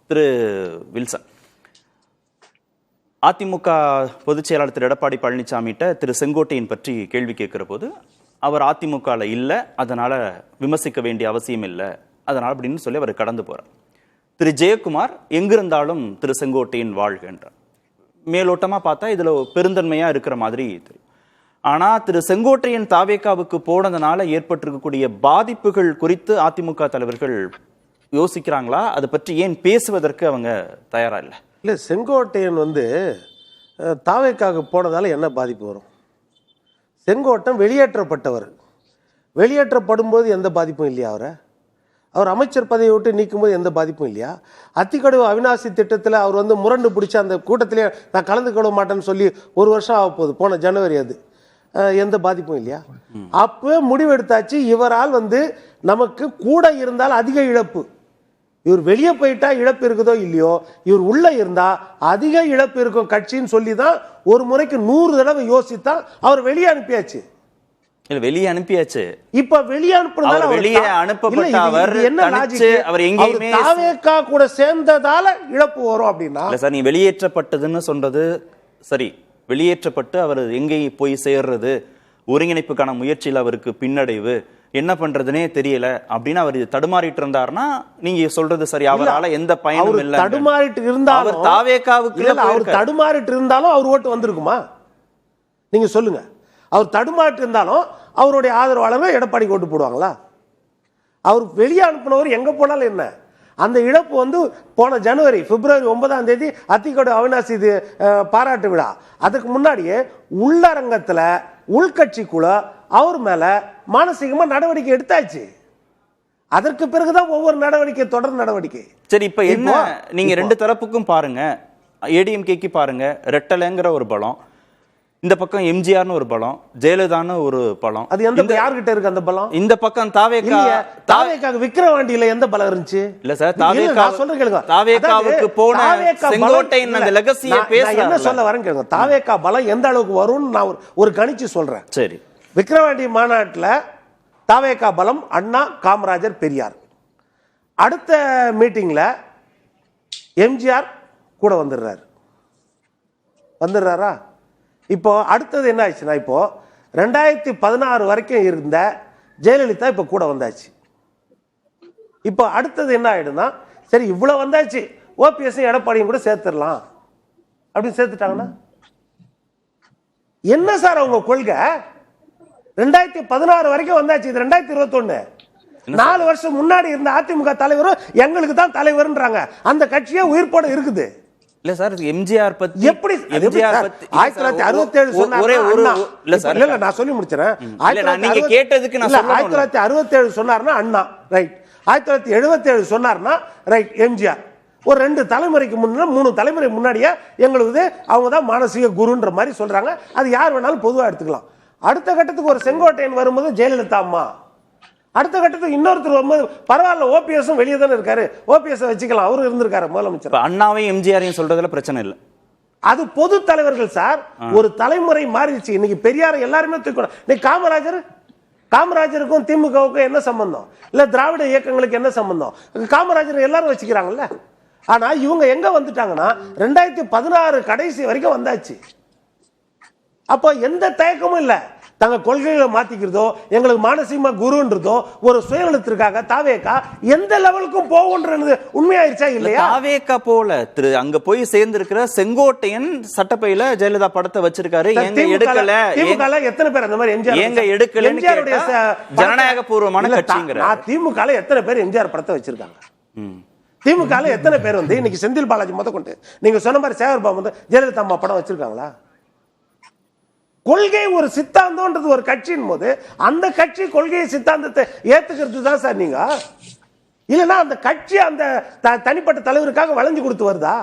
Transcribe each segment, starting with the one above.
திரு Wilson, AIADMK பொதுச் செயலாளர் திரு எடப்பாடி பழனிசாமிகிட்ட திரு செங்கோட்டையன் பற்றி கேள்வி கேட்கிற போது அவர் அதிமுகவில் இல்லை, அதனால விமர்சிக்க வேண்டிய அவசியம் இல்லை, அதனால் அப்படின்னு சொல்லி அவர் கடந்து போறார். திரு ஜெயக்குமார் எங்கிருந்தாலும் திரு செங்கோட்டையன் வாழ்கின்றார். மேலோட்டமா பார்த்தா இதுல பெருந்தன்மையா இருக்கிற மாதிரி தெரியும். ஆனா திரு செங்கோட்டையன் தாவேகாவுக்கு போனதுனால ஏற்பட்டிருக்கக்கூடிய பாதிப்புகள் குறித்து அதிமுக தலைவர்கள் யோசிக்கிறாங்களா? அதை பற்றி ஏன் பேசுவதற்கு அவங்க தயாரா இல்லை? இல்லை, செங்கோட்டையன் தாவேக்காவுக்கு போனதால என்ன பாதிப்பு வரும்? செங்கோட்டன் வெளியேற்றப்பட்டவர். வெளியேற்றப்படும் போது எந்த பாதிப்பும் இல்லையா? அவர் அமைச்சர் பதவியை விட்டு நீக்கும் போது எந்த பாதிப்பும் இல்லையா? அத்திக்கடவு அவிநாசி திட்டத்தில் அவர் முரண்டு பிடிச்ச அந்த கூட்டத்திலே நான் கலந்துக்க மாட்டேன்னு சொல்லி 1 வருஷம் ஆக போகுது, போன ஜனவரி. அது எந்த பாதிப்பும் இல்லையா? அப்போ முடிவெடுத்தாச்சு, இவரால் நமக்கு கூட இருந்தால் அதிக இழப்பு. இவர் வெளியே போயிட்டா இழப்பு இருக்குதோ இல்லையோ, இவர் உள்ள இருந்தா அதிக இழப்பு இருக்கும் கட்சின்னு சொல்லி தான் ஒரு முறைக்கு 100 தடவை யோசித்தான் அவர் வெளியே அனுப்பியாச்சு. வெளியே அனுப்பியாச்சு. இப்ப வெளியே அனுப்புறதால வெளியே அனுப்பப்பட்ட அவர் என்ன லாஜிக்? அவர் எங்கேயுமே தாவேகா கூட சேர்ந்ததால இழப்பு வரும் அப்படின்னா சார், நீ வெளியேற்றப்பட்டதுன்னு சொல்றது சரி. வெளியேற்றப்பட்டு அவர் எங்கே போய் சேர்றது, ஒருங்கிணைப்புக்கான முயற்சியில் அவருக்கு பின்னடைவு, என்ன பண்றதுனே தெரியல அப்படின்னு அவர் தடுமாறிட்டு இருந்தாருன்னா நீங்க சொல்றது சரி. அவரால எந்த பயனும் இல்ல. தடுமாறிட்டு இருந்தாலும் அவர் தடுமாறிட்டு இருந்தாலும் அவர் ஓட்டு வந்திருக்குமா? நீங்க சொல்லுங்க. அவர் தடுமாறிட்டு இருந்தாலும் அவருடைய ஆதரவாளர்கள் எடப்பாடி ஓட்டு போடுவாங்களா? அவர் வெளியே அனுப்பினவர் எங்க போனாலும் என்ன? அந்த இழப்பு போன ஜனவரி பிப்ரவரி 9ஆம் தேதி அத்திக்கடவு அவிநாசி பாராட்டு விழா. அதுக்கு முன்னாடியே உள்ளரங்கத்துல உள்கட்சிக்குள்ள அவர் மேல மானசீகமா நடவடிக்கை எடுத்தாச்சு. அதற்கு பிறகுதான் ஒவ்வொரு நடவடிக்கை, தொடர் நடவடிக்கை. சரி, இப்ப என்ன நீங்க 2 தரப்புக்கும் பாருங்க. ஏடிஎம்கேக்கு பாருங்க, ரெட்டலைங்கிற ஒரு பலம், இந்த பக்கம் எம்ஜிஆர்னு ஒரு பலம், ஜெயலலிதான்னு ஒரு பலம். அது எந்த யார்கிட்ட இருக்கு அந்த பலம்? இந்த பக்கம் தாவேகா விக்கிரவாண்டியில எந்த பலம் இருந்துச்சு? இல்ல சார், தாவேகாவுக்கு போன செங்கோட்டையன் அந்த லெகசியை பேசுறாங்க. என்ன சொல்ல வரேன் கேளுங்க. தாவேகா பலம் எந்த அளவுக்கு வரும்னு நான் ஒரு கணிச்சு சொல்றேன். சரி, விக்கிரவாண்டி மாநாட்டில் தாவேகா பலம் அண்ணா, காமராஜர், பெரியார். அடுத்த மீட்டிங்ல எம்ஜிஆர் கூட வந்துடுறாரா? இப்போ அடுத்தது என்ன ஆச்சுன்னா, இப்போ 2016 வரைக்கும் இருந்த ஜெயலலிதா இப்போ கூட வந்தாச்சு. இப்போ அடுத்தது என்ன ஆயிடும்னா, சரி இவ்வளவு வந்தாச்சு, ஓபிஎஸ் எடப்பாடியும் கூட சேர்த்துடலாம் அப்படின்னு சேர்த்துட்டாங்கன்னா என்ன சார் அவங்க கொள்கை? 2016 வரைக்கும் வந்தாச்சு, இது 2021. 4 வருஷம் முன்னாடி இருந்த அதிமுக தலைவரும் எங்களுக்கு தான் தலைவர்ன்றாங்க. அந்த கட்சியே உயிர்ப்போட இருக்குது. இல்ல சார், எம்ஜிஆர் பத்தி எப்படி 1967 சொன்னாரு? நான் சொல்லி முடிச்சறேன். 1967 சொன்னார்னா அண்ணா, ரைட். 1977 சொன்னார்னா ரைட் எம்ஜிஆர். ஒரு 2 தலைமுறைக்கு முன்ன 3 தலைமுறை முன்னாடியே எங்களுக்கு அவங்க தான் மானசீக குருன்ற மாதிரி சொல்றாங்க. அது யார் வேணாலும் பொதுவா எடுத்துக்கலாம். அடுத்த கட்டத்துக்கு ஒரு செங்கோட்டையன் வரும்போது ஜெயலலிதா அம்மா, அடுத்த கட்டத்துக்கு இன்னொருத்தர் வரும்போது பரவாயில்ல, ஓபிஎஸ் வெளியே தானே இருக்காரு, ஓபிஎஸ் வச்சுக்கலாம், அவரு இருந்திருக்காரு முதலமைச்சர். அண்ணாவையும் எம்ஜிஆரையும் சொல்றதுல பிரச்சனை இல்லை. அது பொது தலைவர்கள் சார். ஒரு தலைமுறை மாறிடுச்சு. இன்னைக்கு பெரியார் எல்லாருமே தூக்கணும். இன்னைக்கு காமராஜருக்கும் திமுகவுக்கும் என்ன சம்பந்தம்? இல்ல திராவிட இயக்கங்களுக்கு என்ன சம்பந்தம்? காமராஜர் எல்லாரும் வச்சுக்கிறாங்கல்ல. ஆனா இவங்க எங்க வந்துட்டாங்கன்னா 2016 கடைசி வரைக்கும் வந்தாச்சு. அப்போ எந்த தயக்கமும் இல்ல. தங்க கொள்கைகளை மாத்திக்கிறதோ, எங்களுக்கு மானசீகமா குருன்றதோ, ஒரு சுயநலத்திற்காக தாவேகா எந்த லெவலுக்கும் போகும்ன்றது உண்மையாயிருச்சா இல்லையா? தாவேகா போல அங்க போய் சேர்ந்திருக்கிற செங்கோட்டையன் சட்டப்பையில ஜெயலலிதா படத்தை வச்சிருக்காரு. எங்க எடுக்கல? திமுக எத்தனை பேர் அந்த மாதிரி எம்ஜிஆர் எங்க எடுக்கல? எம்ஜிஆருடைய ஜனநாயக பூர்வமான கட்சிங்கிற திமுக எத்தனை பேர் எம்ஜிஆர் படத்தை வச்சிருக்காங்க? திமுக எத்தனை பேர் இன்னைக்கு செந்தில் பாலாஜி முத கொண்டு நீங்க சொன்ன மாதிரி சேகர் பாபு ஜெயலலிதா அம்மா படம் வச்சிருக்காங்களா? கொள்கை ஒரு சித்தாந்தம்ன்றது ஒரு கட்சியின் போது அந்த கட்சி கொள்கையை சித்தாந்தத்தை ஏத்துக்கிறது தான் சார் நீங்க. இல்லனா அந்த கட்சி அந்த தனிப்பட்ட தலைவருக்காக வளைஞ்சு கொடுத்து வருதா?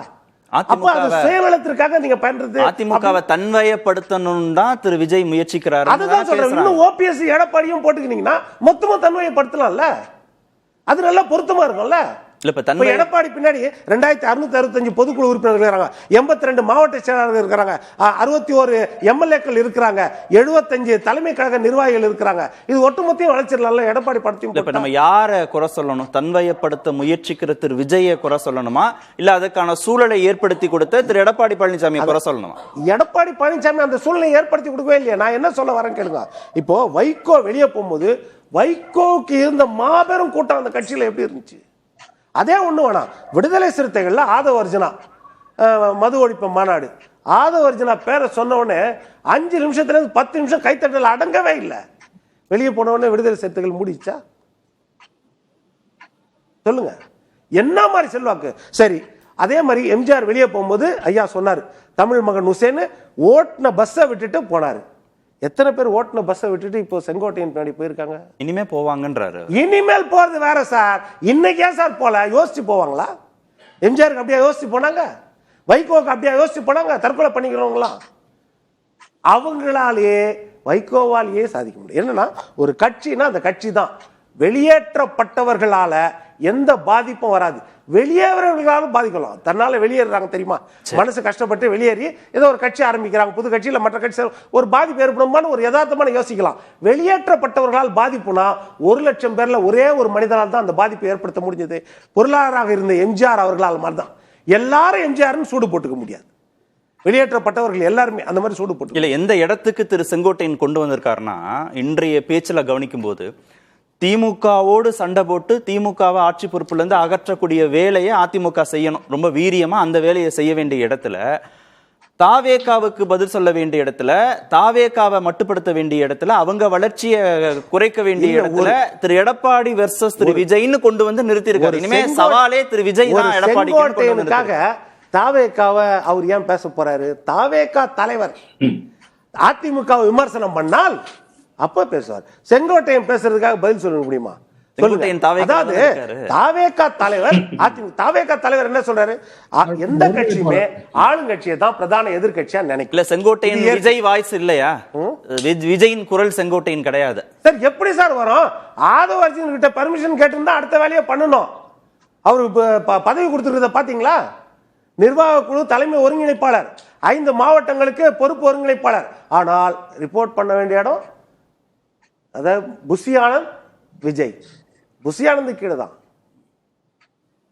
அப்ப அது சுயநலத்திற்காக நீங்க பண்றது. அதிமுகவை தன்வயப்படுத்தணும் தான் திரு விஜய் முயற்சிக்கிறாரு. அதுதான் சொல்றேன். இன்னும் ஓபிஎஸ் எடப்பாடியும் போட்டுக்கிட்டீங்கன்னா மொத்தமா தன்வயப்படுத்தலாம்ல. அது நல்லா பொருத்தமா இருக்கும்ல. இப்ப எடப்பாடி பின்னாடி 2665 பொதுக்குழு உறுப்பினர்கள் இருக்காங்க, 82 மாவட்ட செயலாளர்கள் இருக்கிறாங்க, 61 எம்எல்ஏக்கள் இருக்கிறாங்க, 75 தலைமை கழக நிர்வாகிகள் இருக்கிறாங்க. இது ஒட்டுமொத்த வளர்ச்சிடலாம். எடப்பாடி படத்தையும் இப்ப நம்ம யாரை குறை சொல்லணும்? தன்வயப்படுத்த முயற்சிக்கிற திரு விஜயை குறை சொல்லணுமா, இல்ல அதுக்கான சூழலை ஏற்படுத்தி கொடுத்த திரு எடப்பாடி பழனிசாமி குறை சொல்லணுமா? எடப்பாடி பழனிசாமி அந்த சூழ்நிலை ஏற்படுத்தி கொடுக்கவே இல்லையா? நான் என்ன சொல்ல வரேன் கேளுங்க. இப்போ வைகோ வெளியே போகும்போது வைகோவுக்கு இருந்த மாபெரும் கூட்டம் அந்த கட்சியில எப்படி இருந்துச்சு? அதே ஒண்ணு வேணாம். விடுதலை சிறுத்தைகள்ல ஆதவ அர்ஜுனா மது ஒழிப்பு மாநாடு, ஆதவ அர்ஜுனா பேரை சொன்ன உடனே 5 நிமிஷத்துல 10 நிமிஷம் கைத்தட்டல் அடங்கவே இல்லை. வெளியே போன உடனே விடுதலை சிறுத்தைகள் மூடிச்சா? சொல்லுங்க, என்ன மாதிரி செல்வாக்கு? சரி, அதே மாதிரி எம்ஜிஆர் வெளியே போகும்போது ஐயா சொன்னார், தமிழ் மகன் ஹுசேன் ஓட்டின பஸ்ஸை விட்டுட்டு போனாரு. எத்தனை பேர் ஓட்டின பஸ்ஸை விட்டுட்டு இப்போ செங்கோட்டையன் பின்னாடி போயிருக்காங்க? இனிமே போவாங்கன்றாரு. இனிமேல் போறது வேற சார். இன்னைக்கே சார் போல யோசிச்சு போவாங்களா? எம்ஜிஆருக்கு அப்படியே யோசிச்சு போனாங்க, வைகோவுக்கு அப்படியே யோசிச்சு போனாங்க. தற்கொலை பண்ணிக்கிறவங்களா? அவங்களாலேயே வைகோவாலேயே சாதிக்க முடியும். என்னன்னா, ஒரு கட்சினா அந்த கட்சி தான். வெளியேற்றப்பட்டவர்களால எந்த பாதிப்பும் வராது, வெளியேறவர்களாலும் பாதிக்கலாம். தன்னால வெளியேறாங்க தெரியுமா? மனசு கஷ்டப்பட்டு வெளியேறி ஏதோ ஒரு கட்சி ஆரம்பிக்கிறாங்க, புது கட்சியில் மற்ற கட்சி ஒரு பாதிப்பு ஏற்படுமான்னு ஒரு யதார்த்தமான யோசிக்கலாம். வெளியேற்றப்பட்டவர்களால் பாதிப்புனா 1,00,000 பேர்ல ஒரே ஒரு மனிதனால் தான் அந்த பாதிப்பை ஏற்படுத்த முடிஞ்சது. பொருளாளராக இருந்த எம்ஜிஆர் அவர்களால் மாதிரி தான். எல்லாரும் எம்ஜிஆர்னு சூடு போட்டுக்க முடியாது. வெளியேற்றப்பட்டவர்கள் எல்லாருமே அந்த மாதிரி சூடு போட்டு இல்ல. எந்த இடத்துக்கு திரு செங்கோட்டையன் கொண்டு வந்திருக்காருன்னா, இன்றைய பேச்சுல கவனிக்கும் போது திமுகவோடு சண்டை போட்டு திமுகவை ஆட்சி பொறுப்புல இருந்து அகற்றக்கூடிய வேலையை அதிமுக செய்யணும், ரொம்ப வீரியமா அந்த வேலையை செய்ய வேண்டிய இடத்துல, தாவேகாவுக்கு பதில் சொல்ல வேண்டிய இடத்துல, தாவேகாவை மட்டுப்படுத்த வேண்டிய இடத்துல, அவங்க வளர்ச்சியை குறைக்க வேண்டிய இடத்துல திரு எடப்பாடி வெர்சஸ் திரு விஜய்னு கொண்டு வந்து நிறுத்தி இருக்காரு. இனிமே சவாலே திரு விஜய் தான் எடப்பாடி. தாவேகாவை அவர் ஏன் பேச போறாரு? தாவேகா தலைவர் அதிமுக விமர்சனம் பண்ணால் அப்ப பேசுவார். செங்கோட்டையன் பேசுறதுக்காக பதில் சொல்ல முடியுமா? அதாவது தாவேகா தலைவர், தாவேகா தலைவர் என்ன சொல்றாரு? எந்த கட்சியுமே ஆளுங்கட்சியை தான் பிரதான எதிர்கட்சியா நினைக்கல. செங்கோட்டையன் விஜய் வாய்ஸ் இல்லையா? விஜயின் குரல் செங்கோட்டையன் கிடையாது சார். எப்படி சார் வரும்? ஆதவ அர்ஜுன் கிட்ட பர்மிஷன் கேட்டிருந்தா அடுத்த வேலையை பண்ணணும். அவருக்கு பதவி கொடுத்துருக்கத பாத்தீங்களா? நிர்வாக குழு தலைமை ஒருங்கிணைப்பாளர், 5 மாவட்டங்களுக்கு பொறுப்பு ஒருங்கிணைப்பாளர். ஆனால் ரிப்போர்ட் பண்ண வேண்டிய இடம் அதாவது புஷி ஆனந்த், விஜய். புஷி ஆனந்த் கீழே தான்.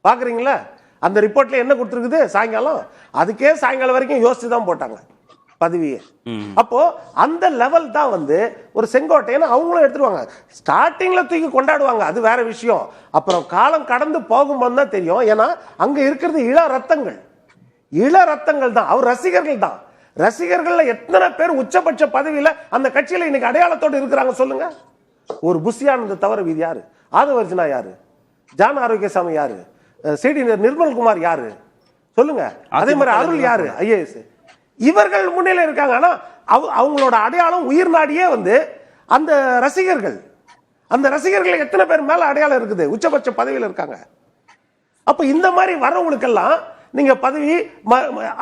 பாக்குறீங்களா? அந்த ரிப்போர்ட்ல என்ன கொடுத்துருக்குது சாயங்காலம்? அதுக்கே சாயங்காலம் வரைக்கும் யோசிச்சு தான் போட்டாங்க பதவியை. அப்போ அந்த லெவல் தான் வந்து ஒரு செங்கோட்டையன் அவங்களும் எடுத்துருவாங்க. ஸ்டார்டிங்ல தூக்கி கொண்டாடுவாங்க, அது வேற விஷயம். அப்புறம் காலம் கடந்து போகும்போது தான் தெரியும். ஏன்னா அங்க இருக்கிறது இள ரத்தங்கள், இள ரத்தங்கள் தான். அவர் ரசிகர்கள் தான். ரசிகர்கள் எத்தனை பேர் உச்சபட்ச பதவியில அந்த கட்சியில இன்னைக்கு அடையாளத்தோடு இருக்கிறாங்க சொல்லுங்க. ஒரு புஷி ஆனந்த் தவிர வீதி யாரு? ஆதவ அர்ஜுனா யாரு? ஜான் ஆரோக்கியசாமி யாரு? சிடி நிர்மல்குமார் யாரு சொல்லுங்க? அதே மாதிரி அருள் யாரு? ஐஏஎஸ். இவர்கள் முன்னிலை இருக்காங்க. ஆனா அவங்களோட அடையாளம் உயிர் நாடியே வந்து அந்த ரசிகர்கள். அந்த ரசிகர்கள் எத்தனை பேர் மேல அடையாளம் இருக்குது? உச்சபட்ச பதவியில் இருக்காங்க. அப்ப இந்த மாதிரி வரவங்களுக்கெல்லாம் நீங்க பதவி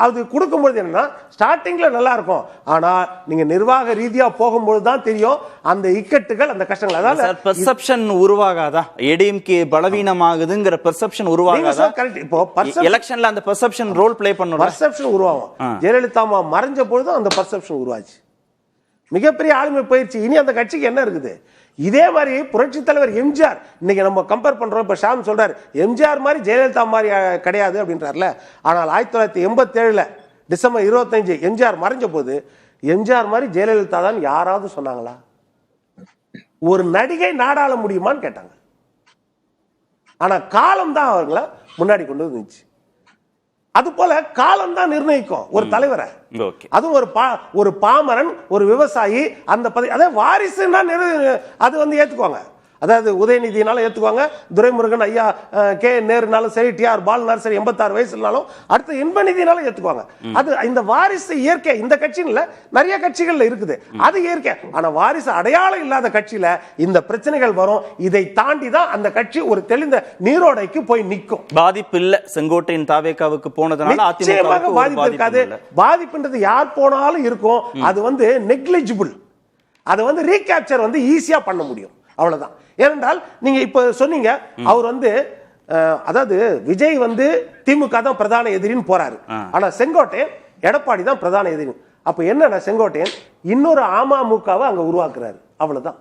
அது கொடுக்கும்போது என்னன்னா ஸ்டார்டிங்ல நல்லா இருக்கும். ஆனா நீங்க நிர்வாக ரீதியா போகும்போது தான் தெரியும் அந்த இக்கட்டுகள், அந்த கஷ்டங்கள். அதாவது பெர்செப்ஷன் உருவாகாதா? ஏடிஎம்கே பலவீனமாகுதுங்கிற பெர்செப்ஷன் உருவாகாதா? கரெக்ட். இப்போ எலெக்ஷன்ல அந்த பெர்செப்ஷன் ரோல் ப்ளே பண்ணணும். பெர்செப்ஷன் உருவாகும். ஜெயலலிதா அம்மா மறைஞ்ச பொழுது அந்த பெர்செப்ஷன் உருவாச்சு. மிகப்பெரிய ஆளுமை பயிற்சி. இனி அந்த கட்சிக்கு என்ன இருக்குது? இதே மாதிரி புரட்சி தலைவர் எம்ஜிஆர் இன்னைக்கு நம்ம கம்பேர் பண்றோம். இப்ப ஷாம் சொல்றாரு எம்ஜிஆர் மாதிரி ஜெயலலிதா மாதிரி கிடையாது அப்படின்றார்ல. ஆனால் 1987 டிசம்பர் 25 எம்ஜிஆர் மறைஞ்ச போது எம்ஜிஆர் மாதிரி ஜெயலலிதா தான் யாராவது சொன்னாங்களா? ஒரு நடிகை நாடாள முடியுமான்னு கேட்டாங்க. ஆனா காலம் தான் அவர்களை முன்னாடி கொண்டு வந்துச்சு. அது போல காலம் தான் நிர்ணயிக்கும் ஒரு தலைவரை. அதுவும் ஒரு பாமரன், ஒரு விவசாயி அந்த அதே வாரிசுன்னா அது வந்து ஏத்துக்குவாங்க. அதாவது உதயநிதினாலும் ஏத்துக்குவாங்க, துரைமுருகன் ஐயா, கே நேருனாலும் சரி, டிஆர் பாலுனாலும் சரி, 86 வயசுனாலும், அடுத்து இன்பநிதினாலும் ஏத்துக்குவாங்க. அது இந்த வாரிசு இயற்கை. இந்த கட்சியில நிறைய கட்சிகள்ல இருக்குது, அது இயற்கை. ஆனா வாரிசு அடையாளம் இல்லாத கட்சியில இந்த பிரச்சனைகள் வரும். இதை தாண்டி தான் அந்த கட்சி ஒரு தெளிந்த நீரோடைக்கு போய் நிற்கும். பாதிப்பு இல்ல. செங்கோட்டையன் தாவேகாவுக்கு போனதுனால நிச்சயமாக பாதிப்பு இருக்காது. பாதிப்புன்றது யார் போனாலும் இருக்கும். அது வந்து நெக்லிஜிபிள். அது வந்து ரீகேப்சர் வந்து ஈஸியா பண்ண முடியும், அவ்வளவுதான். ஏனென்றால் நீங்க இப்ப சொன்னீங்க அவர் வந்து அதாவது விஜய் வந்து திமுக தான் பிரதான எதிரின்னு போறாரு. ஆனா செங்கோட்டையன் எடப்பாடி தான் பிரதான எதிரி. அப்ப என்னன்னா செங்கோட்டையன் இன்னொரு அமமுகவை அங்க உருவாக்குறாரு. அவ்வளவுதான்.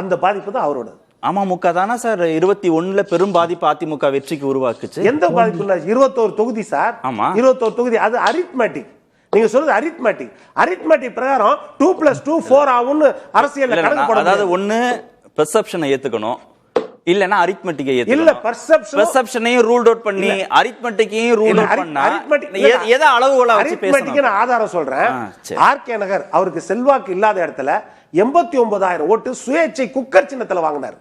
அந்த பாதிப்பு தான் அவரோட. அமமுக தானே சார் 21ல பெரும் பாதிப்பு அதிமுக வெற்றிக்கு உருவாக்குச்சு. எந்த பாதிப்பு இல்ல, 21 தொகுதி சார். ஆமா, 21 தொகுதி. அது அரித்மெட்டிக். நீங்க சொல்றது அரித்மெட்டிக் பிரகாரம் 2+2 4 ஆகும்னு அரசியல்ல கணக்கு போட. அதாவது ஒண்ணு பெர்செப்ஷனை ஏத்துக்கணும், இல்லனா அரித்மெட்டிக்கை ஏத்துக்கணும். இல்ல பெர்செப்ஷனையும் ரூல் அவுட் பண்ணி அரித்மெட்டிக்கையும் ரூல் அவுட் பண்ணா எதை அளவுகோலா வச்சு பேசணும்? அரித்மெட்டிக் நான் ஆதாரம் சொல்றேன். ஆர்கே நகர் அவருக்கு செல்வாக்கு இல்லாத இடத்துல 89,000 ஓட்டு சுயேட்சை குக்கர் சின்னத்துல வாங்கினார்.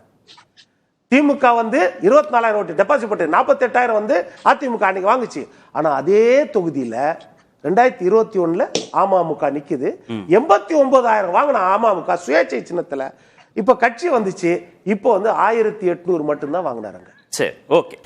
திமுக வந்து 24,000 ஓட்டு டெபாசிட் போட்டு 48,000 வந்து அதிமுக அன்னைக்கு வாங்குச்சு. ஆனா அதே தொகுதியில 2021ல அமமுக நிக்குது. 89,000 வாங்கின அமமுக சுயேட்சை சின்னத்துல இப்ப கட்சி வந்துச்சு. இப்போ வந்து 1800 மட்டும்தான் வாங்கினாருங்க. சரி, ஓகே.